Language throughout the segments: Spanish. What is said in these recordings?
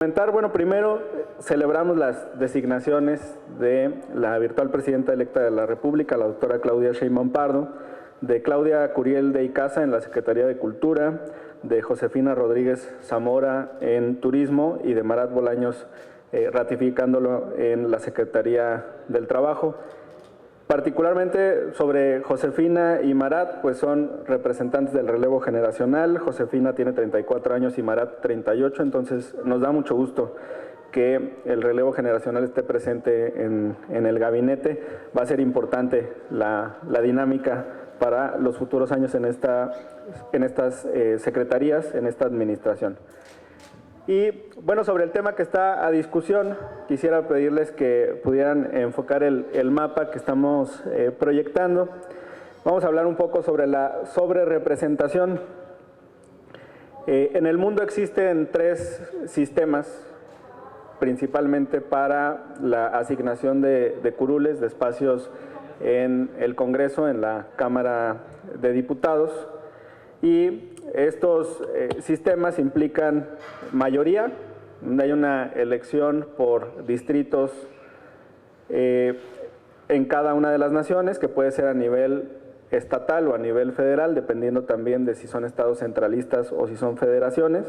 Bueno, primero celebramos las designaciones de la virtual presidenta electa de la República, la doctora Claudia Sheinbaum Pardo, de Claudia Curiel de Icaza en la Secretaría de Cultura, de Josefina Rodríguez Zamora en Turismo y de Marat Bolaños ratificándolo en la Secretaría del Trabajo. Particularmente sobre Josefina y Marat, pues son representantes del relevo generacional. Josefina tiene 34 años y Marat 38, entonces nos da mucho gusto que el relevo generacional esté presente en el gabinete. Va a ser importante la dinámica para los futuros años en estas secretarías, en esta administración. Y bueno, sobre el tema que está a discusión, quisiera pedirles que pudieran enfocar el mapa que estamos proyectando. Vamos a hablar un poco sobre la sobrerepresentación. En el mundo existen 3 sistemas, principalmente para la asignación de curules, de espacios en el Congreso, en la Cámara de Diputados. Y estos sistemas implican mayoría, donde hay una elección por distritos en cada una de las naciones, que puede ser a nivel estatal o a nivel federal, dependiendo también de si son estados centralistas o si son federaciones.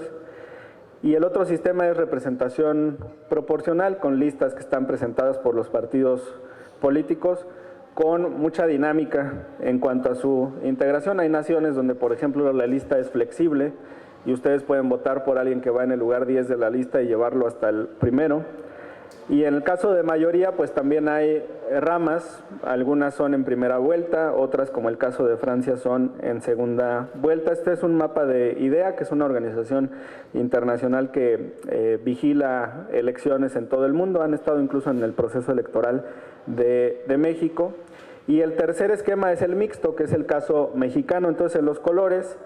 Y el otro sistema es representación proporcional, con listas que están presentadas por los partidos políticos, con mucha dinámica en cuanto a su integración. Hay naciones donde, por ejemplo, la lista es flexible y ustedes pueden votar por alguien que va en el lugar 10 de la lista y llevarlo hasta el primero. Y en el caso de mayoría, pues también hay ramas, algunas son en primera vuelta, otras, como el caso de Francia, son en segunda vuelta. Este es un mapa de IDEA, que es una organización internacional que vigila elecciones en todo el mundo. Han estado incluso en el proceso electoral de México. Y el tercer esquema es el mixto, que es el caso mexicano. Entonces, en los colores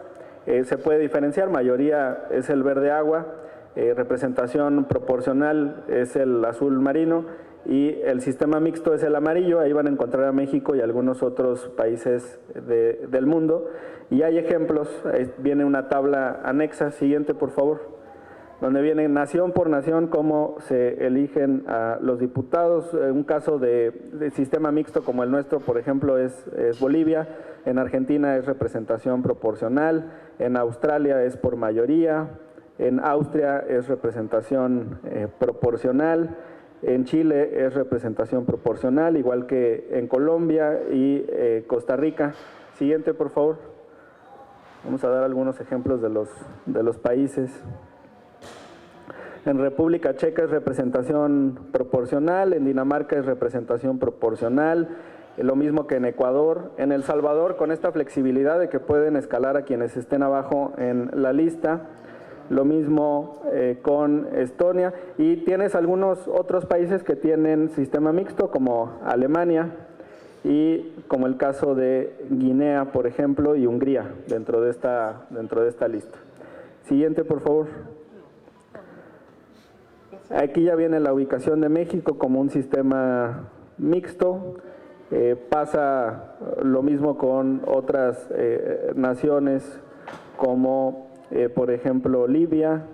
se puede diferenciar. Mayoría es el verde agua, representación proporcional es el azul marino y el sistema mixto es el amarillo. Ahí van a encontrar a México y algunos otros países del mundo. Y hay ejemplos, viene una tabla anexa, siguiente por favor, donde viene nación por nación cómo se eligen a los diputados. Un caso de sistema mixto como el nuestro, por ejemplo, es Bolivia. En Argentina es representación proporcional, en Australia es por mayoría, en Austria es representación proporcional, en Chile es representación proporcional, igual que en Colombia y Costa Rica. Siguiente, por favor. Vamos a dar algunos ejemplos de los países. En República Checa es representación proporcional, en Dinamarca es representación proporcional, lo mismo que en Ecuador. En El Salvador, con esta flexibilidad de que pueden escalar a quienes estén abajo en la lista. Lo mismo con Estonia, y tienes algunos otros países que tienen sistema mixto, como Alemania y como el caso de Guinea, por ejemplo, y Hungría, dentro de esta lista. Siguiente, por favor. Aquí ya viene la ubicación de México como un sistema mixto. Pasa lo mismo con otras naciones como por ejemplo Libia,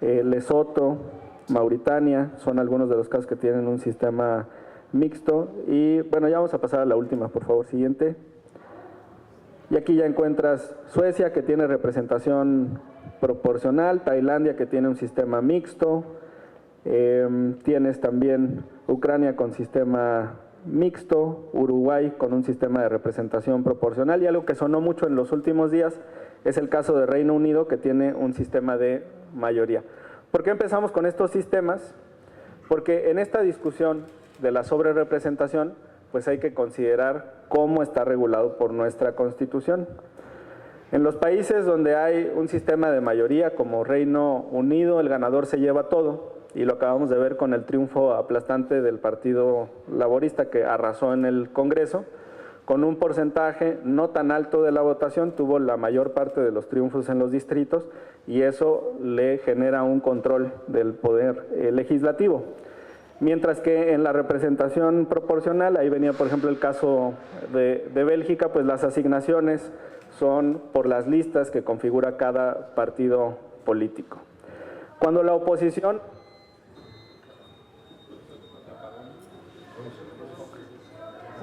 Lesoto, Mauritania, son algunos de los casos que tienen un sistema mixto. Y bueno, ya vamos a pasar a la última, por favor, siguiente. Y aquí ya encuentras Suecia, que tiene representación proporcional, Tailandia, que tiene un sistema mixto, tienes también Ucrania con sistema mixto, Uruguay con un sistema de representación proporcional, y algo que sonó mucho en los últimos días es el caso de Reino Unido, que tiene un sistema de mayoría. ¿Por qué empezamos con estos sistemas? Porque en esta discusión de la sobrerepresentación, pues hay que considerar cómo está regulado por nuestra Constitución. En los países donde hay un sistema de mayoría, como Reino Unido, el ganador se lleva todo, y lo acabamos de ver con el triunfo aplastante del Partido Laborista, que arrasó en el Congreso. Con un porcentaje no tan alto de la votación, tuvo la mayor parte de los triunfos en los distritos, y eso le genera un control del poder legislativo. Mientras que en la representación proporcional, ahí venía por ejemplo el caso de Bélgica, pues las asignaciones son por las listas que configura cada partido político. Cuando la oposición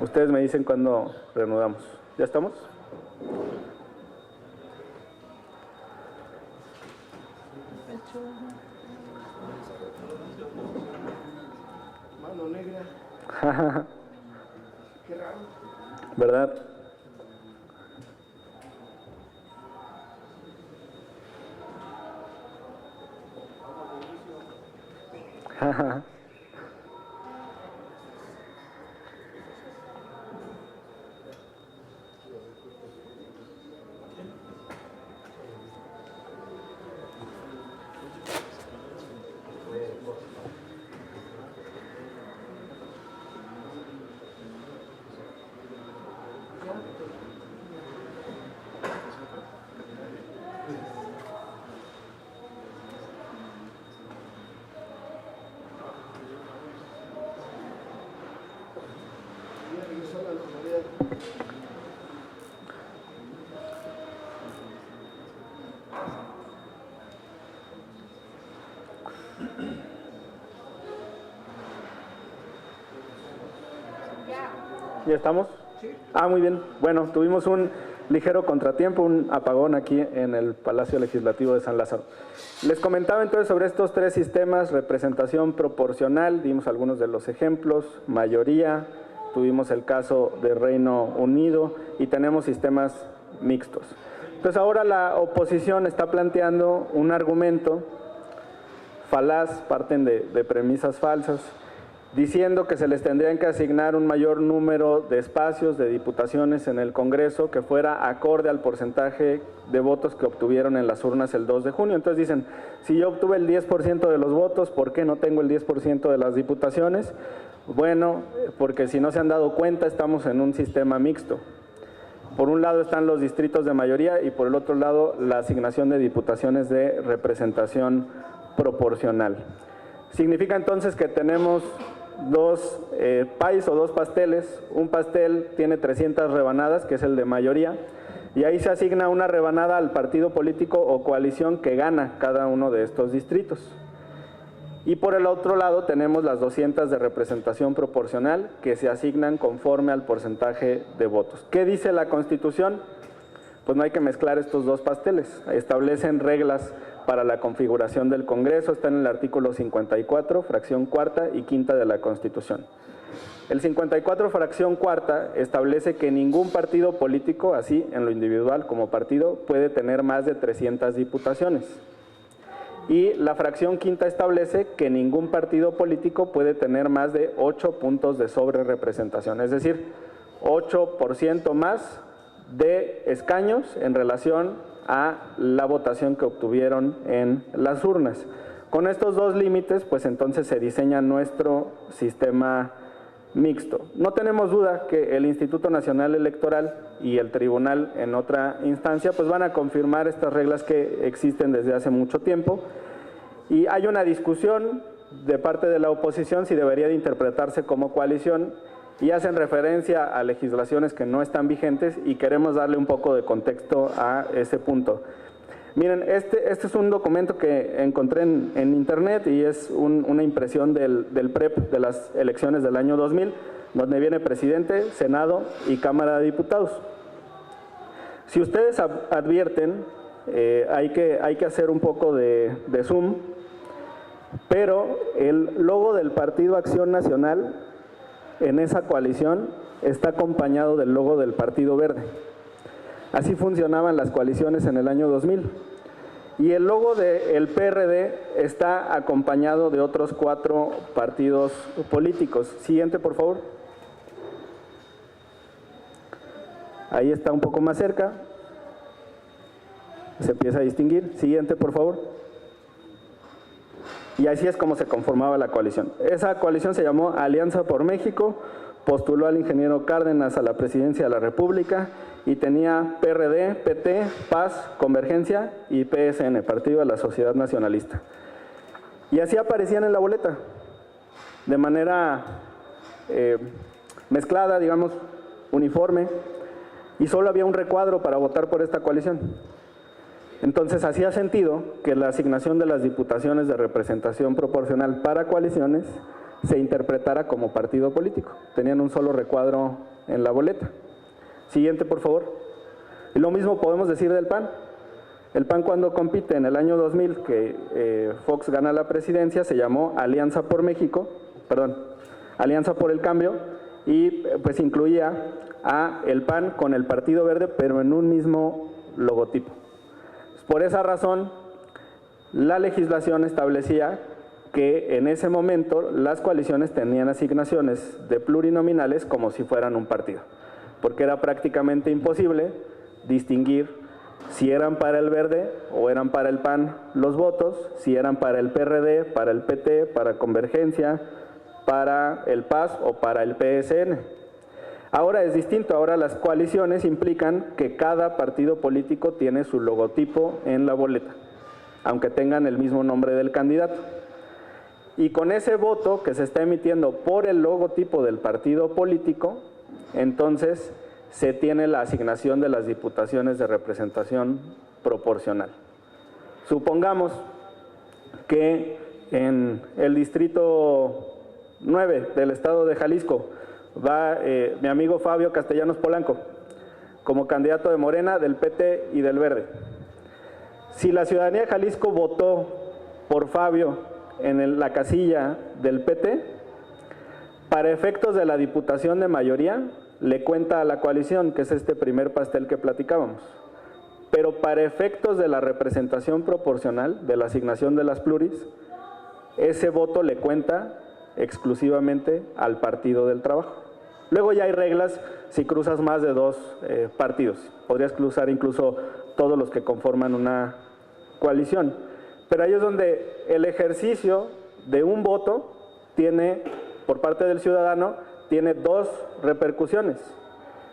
Ustedes me dicen cuándo reanudamos. ¿Ya estamos? Mano negra. Qué raro. ¿Verdad? ¿Ya estamos? Sí. Muy bien. Bueno, tuvimos un ligero contratiempo, un apagón aquí en el Palacio Legislativo de San Lázaro. Les comentaba entonces sobre estos tres sistemas: representación proporcional, dimos algunos de los ejemplos, mayoría, tuvimos el caso de Reino Unido y tenemos sistemas mixtos. Entonces ahora la oposición está planteando un argumento falaz, parten de premisas falsas, diciendo que se les tendrían que asignar un mayor número de espacios, de diputaciones en el Congreso que fuera acorde al porcentaje de votos que obtuvieron en las urnas el 2 de junio. Entonces dicen, si yo obtuve el 10% de los votos, ¿por qué no tengo el 10% de las diputaciones? Bueno, porque si no se han dado cuenta, estamos en un sistema mixto. Por un lado están los distritos de mayoría y por el otro lado la asignación de diputaciones de representación proporcional. Significa entonces que tenemos dos pies o dos pasteles. Un pastel tiene 300 rebanadas, que es el de mayoría, y ahí se asigna una rebanada al partido político o coalición que gana cada uno de estos distritos. Y por el otro lado tenemos las 200 de representación proporcional que se asignan conforme al porcentaje de votos. ¿Qué dice la Constitución? Pues no hay que mezclar estos dos pasteles. Establecen reglas para la configuración del Congreso, está en el artículo 54, fracción cuarta y quinta de la Constitución. El 54, fracción cuarta, establece que ningún partido político, así en lo individual como partido, puede tener más de 300 diputaciones. Y la fracción quinta establece que ningún partido político puede tener más de 8 puntos de sobrerepresentación, es decir, 8% más de escaños en relación a la votación que obtuvieron en las urnas. Con estos dos límites, pues entonces se diseña nuestro sistema mixto. No tenemos duda que el Instituto Nacional Electoral y el Tribunal en otra instancia pues van a confirmar estas reglas que existen desde hace mucho tiempo, y hay una discusión de parte de la oposición si debería de interpretarse como coalición, y hacen referencia a legislaciones que no están vigentes y queremos darle un poco de contexto a ese punto. Miren, este es un documento que encontré en internet y es una impresión del PREP de las elecciones del año 2000, donde viene presidente, Senado y Cámara de Diputados. Si ustedes advierten, hay que hacer un poco de zoom, pero el logo del Partido Acción Nacional en esa coalición está acompañado del logo del Partido Verde. Así funcionaban las coaliciones en el año 2000. Y el logo del PRD está acompañado de otros 4 partidos políticos. Siguiente, por favor. Ahí está un poco más cerca. Se empieza a distinguir. Siguiente, por favor. Y así es como se conformaba la coalición. Esa coalición se llamó Alianza por México, postuló al ingeniero Cárdenas a la presidencia de la República y tenía PRD, PT, PAS, Convergencia y PSN, Partido de la Sociedad Nacionalista. Y así aparecían en la boleta, de manera mezclada, digamos, uniforme, y solo había un recuadro para votar por esta coalición. Entonces hacía sentido que la asignación de las diputaciones de representación proporcional para coaliciones se interpretara como partido político. Tenían un solo recuadro en la boleta. Siguiente, por favor. Y lo mismo podemos decir del PAN. El PAN, cuando compite en el año 2000, que Fox gana la presidencia, se llamó Alianza por México, Alianza por el Cambio, y pues incluía a el PAN con el Partido Verde, pero en un mismo logotipo. Por esa razón, la legislación establecía que en ese momento las coaliciones tenían asignaciones de plurinominales como si fueran un partido, porque era prácticamente imposible distinguir si eran para el Verde o eran para el PAN los votos, si eran para el PRD, para el PT, para Convergencia, para el PAS o para el PSN. Ahora es distinto, ahora las coaliciones implican que cada partido político tiene su logotipo en la boleta, aunque tengan el mismo nombre del candidato. Y con ese voto que se está emitiendo por el logotipo del partido político, entonces se tiene la asignación de las diputaciones de representación proporcional. Supongamos que en el distrito 9 del estado de Jalisco va mi amigo Fabio Castellanos Polanco como candidato de Morena, del PT y del Verde. Si la ciudadanía de Jalisco votó por Fabio en la casilla del PT, para efectos de la diputación de mayoría, le cuenta a la coalición, que es este primer pastel que platicábamos. Pero para efectos de la representación proporcional, de la asignación de las pluris, ese voto le cuenta exclusivamente al Partido del Trabajo. Luego ya hay reglas si cruzas más de dos partidos. Podrías cruzar incluso todos los que conforman una coalición. Pero ahí es donde el ejercicio de un voto tiene, por parte del ciudadano, tiene dos repercusiones.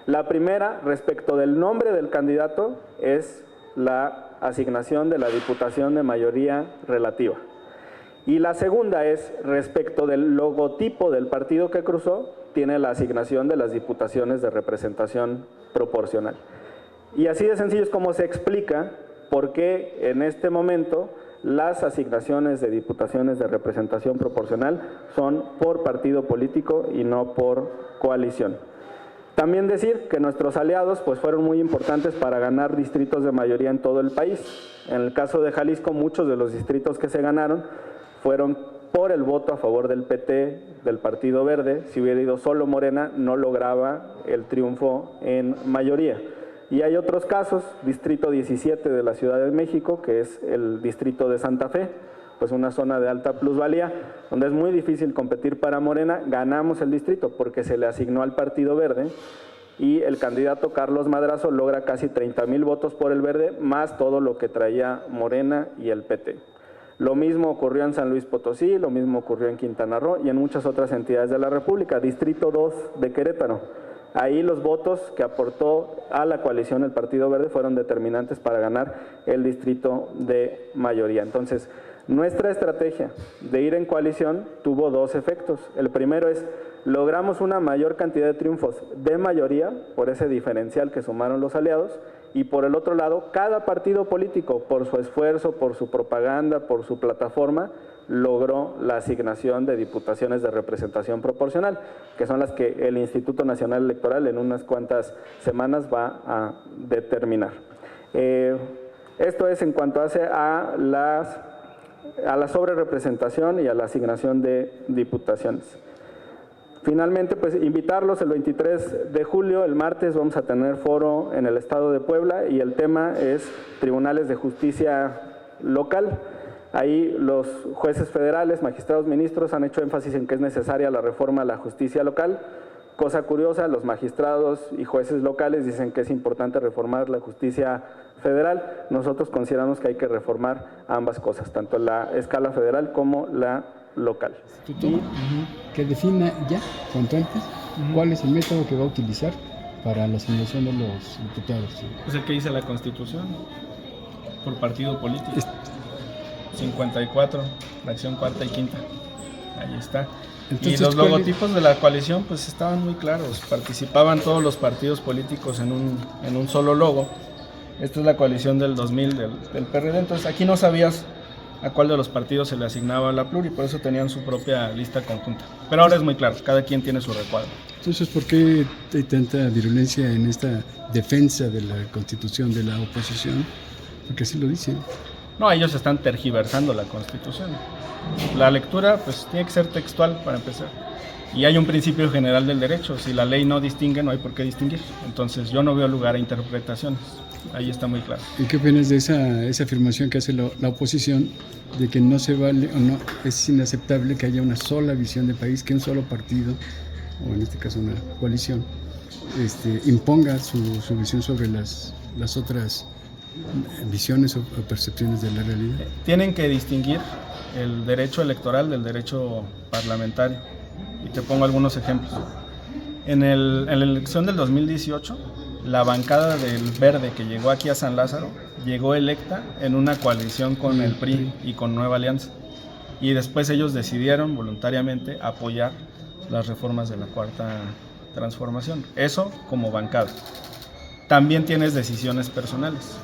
La primera, respecto del nombre del candidato, es la asignación de la diputación de mayoría relativa. Y la segunda es, respecto del logotipo del partido que cruzó, tiene la asignación de las diputaciones de representación proporcional. Y así de sencillo es como se explica por qué en este momento las asignaciones de diputaciones de representación proporcional son por partido político y no por coalición. También decir que nuestros aliados pues fueron muy importantes para ganar distritos de mayoría en todo el país. En el caso de Jalisco, muchos de los distritos que se ganaron fueron por el voto a favor del PT, del Partido Verde. Si hubiera ido solo Morena, no lograba el triunfo en mayoría. Y hay otros casos, distrito 17 de la Ciudad de México, que es el distrito de Santa Fe, pues una zona de alta plusvalía, donde es muy difícil competir para Morena. Ganamos el distrito porque se le asignó al Partido Verde y el candidato Carlos Madrazo logra casi 30,000 votos por el Verde, más todo lo que traía Morena y el PT. Lo mismo ocurrió en San Luis Potosí, lo mismo ocurrió en Quintana Roo y en muchas otras entidades de la República. Distrito 2 de Querétaro. Ahí los votos que aportó a la coalición el Partido Verde fueron determinantes para ganar el distrito de mayoría. Entonces, nuestra estrategia de ir en coalición tuvo dos efectos. El primero es, logramos una mayor cantidad de triunfos de mayoría por ese diferencial que sumaron los aliados, y por el otro lado, cada partido político, por su esfuerzo, por su propaganda, por su plataforma, logró la asignación de diputaciones de representación proporcional, que son las que el Instituto Nacional Electoral en unas cuantas semanas va a determinar. Esto es en cuanto hace a la sobrerepresentación y a la asignación de diputaciones. Finalmente, pues invitarlos el 23 de julio, el martes, vamos a tener foro en el estado de Puebla y el tema es tribunales de justicia local. Ahí los jueces federales, magistrados, ministros han hecho énfasis en que es necesaria la reforma a la justicia local. Cosa curiosa, los magistrados y jueces locales dicen que es importante reformar la justicia federal. Nosotros consideramos que hay que reformar ambas cosas, tanto la escala federal como la local. Que defina ya, cuanto antes, cuál es el método que va a utilizar para la asignación de los diputados. Es el que dice la Constitución, por partido político. 54, fracción cuarta y quinta. Ahí está. Entonces, y los logotipos de la coalición pues estaban muy claros. Participaban todos los partidos políticos en un solo logo. Esta es la coalición del 2000 del PRD. Entonces aquí no sabías a cuál de los partidos se le asignaba la pluri, por eso tenían su propia lista conjunta. Pero ahora es muy claro, cada quien tiene su recuadro. Entonces, ¿por qué hay tanta virulencia en esta defensa de la Constitución de la oposición? Porque así lo dicen. No, ellos están tergiversando la Constitución. La lectura pues tiene que ser textual para empezar. Y hay un principio general del derecho, si la ley no distingue, no hay por qué distinguir. Entonces yo no veo lugar a interpretaciones, ahí está muy claro. ¿Y qué opinas de esa afirmación que hace la oposición de que no se vale o no es inaceptable que haya una sola visión de país, que un solo partido, o en este caso una coalición, imponga su visión sobre las otras visiones o percepciones de la realidad? Tienen que distinguir el derecho electoral del derecho parlamentario. Y te pongo algunos ejemplos. En la elección del 2018, la bancada del Verde que llegó aquí a San Lázaro, llegó electa en una coalición con el PRI y con Nueva Alianza. Y después ellos decidieron voluntariamente apoyar las reformas de la Cuarta Transformación. Eso como bancada. También tienes decisiones personales.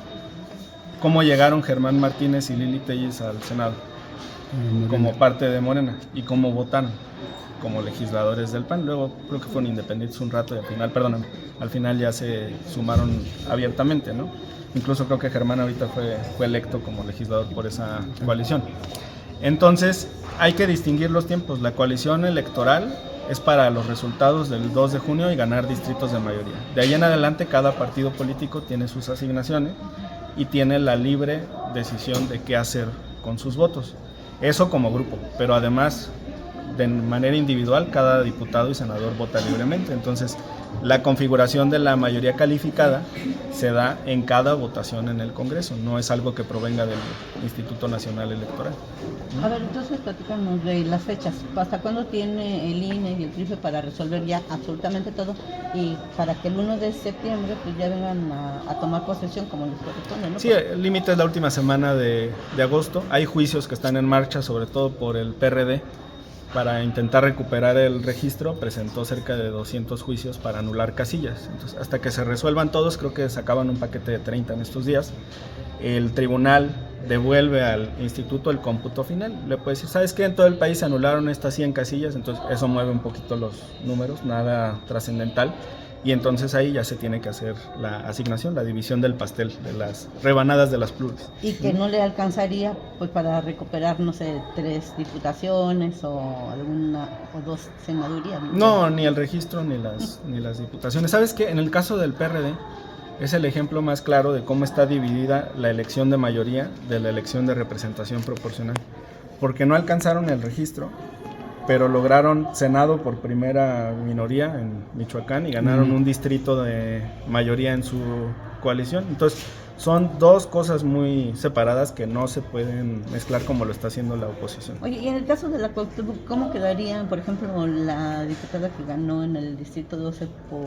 ¿Cómo llegaron Germán Martínez y Lili Telles al Senado? Como parte de Morena. ¿Y cómo votaron? Como legisladores del PAN, luego creo que fueron independientes un rato y al final ya se sumaron abiertamente, ¿no? Incluso creo que Germán ahorita fue electo como legislador por esa coalición. Entonces hay que distinguir los tiempos. La coalición electoral es para los resultados del 2 de junio y ganar distritos de mayoría. De ahí en adelante cada partido político tiene sus asignaciones y tiene la libre decisión de qué hacer con sus votos. Eso como grupo, pero además de manera individual cada diputado y senador vota libremente. Entonces la configuración de la mayoría calificada se da en cada votación en el Congreso, no es algo que provenga del Instituto Nacional Electoral. A ver, entonces platícanos de las fechas. ¿Hasta cuándo tiene el INE y el TRIFE para resolver ya absolutamente todo y para que el 1 de septiembre pues ya vengan a tomar posesión como les corresponde, ¿no? Sí, el límite es la última semana de agosto. Hay juicios que están en marcha, sobre todo por el PRD, para intentar recuperar el registro. Presentó cerca de 200 juicios para anular casillas. Entonces, hasta que se resuelvan todos, creo que sacaban un paquete de 30 en estos días, el tribunal devuelve al instituto el cómputo final. Le puede decir, ¿sabes qué? En todo el país se anularon estas 100 casillas, entonces eso mueve un poquito los números, nada trascendental. Y entonces ahí ya se tiene que hacer la asignación, la división del pastel, de las rebanadas de las pluris. Y que no le alcanzaría pues para recuperar, no sé, 3 diputaciones o alguna o 2 senadurías. No, ni el registro ni las diputaciones. ¿Sabes qué? En el caso del PRD es el ejemplo más claro de cómo está dividida la elección de mayoría de la elección de representación proporcional. Porque no alcanzaron el registro, pero lograron Senado por primera minoría en Michoacán y ganaron un distrito de mayoría en su coalición. Entonces son dos cosas muy separadas que no se pueden mezclar como lo está haciendo la oposición. Oye, y en el caso de la Cuauhtémoc, ¿cómo quedaría, por ejemplo, la diputada que ganó en el distrito 12 por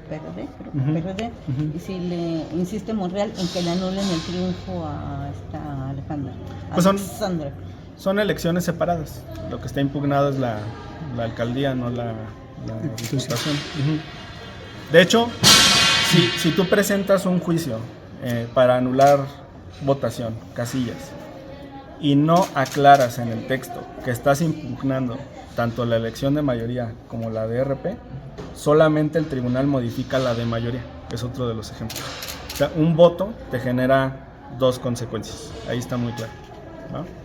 PRD, PRD, y si le insiste Monreal en que le anulen el triunfo a esta Alejandra? Pues Alexandra. Son elecciones separadas. Lo que está impugnado es la alcaldía, no la diputación. De hecho, si tú presentas un juicio para anular votación, casillas, y no aclaras en el texto que estás impugnando tanto la elección de mayoría como la de RP, solamente el tribunal modifica la de mayoría. Es otro de los ejemplos. O sea, un voto te genera 2 consecuencias. Ahí está muy claro, ¿no?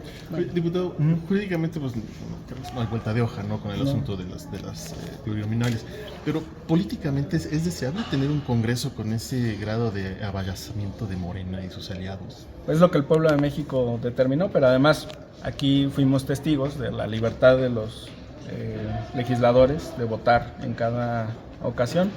Diputado, jurídicamente pues no hay vuelta de hoja, ¿no? Con el asunto de las plurinominales, pero políticamente es deseable tener un Congreso con ese grado de avallazamiento de Morena y sus aliados. Es lo que el pueblo de México determinó, pero además aquí fuimos testigos de la libertad de los legisladores de votar en cada ocasión.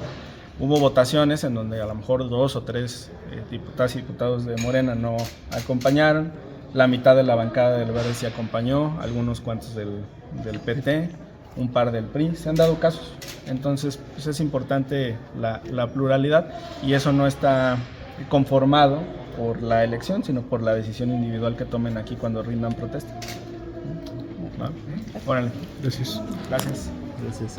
Hubo votaciones en donde a lo mejor 2 o 3 diputadas y diputados de Morena no acompañaron. La mitad de la bancada del Verde sí acompañó, algunos cuantos del PT, un par del PRI, se han dado casos. Entonces pues es importante la pluralidad y eso no está conformado por la elección, sino por la decisión individual que tomen aquí cuando rindan protesta. ¿No? Órale. Gracias. Gracias. Gracias.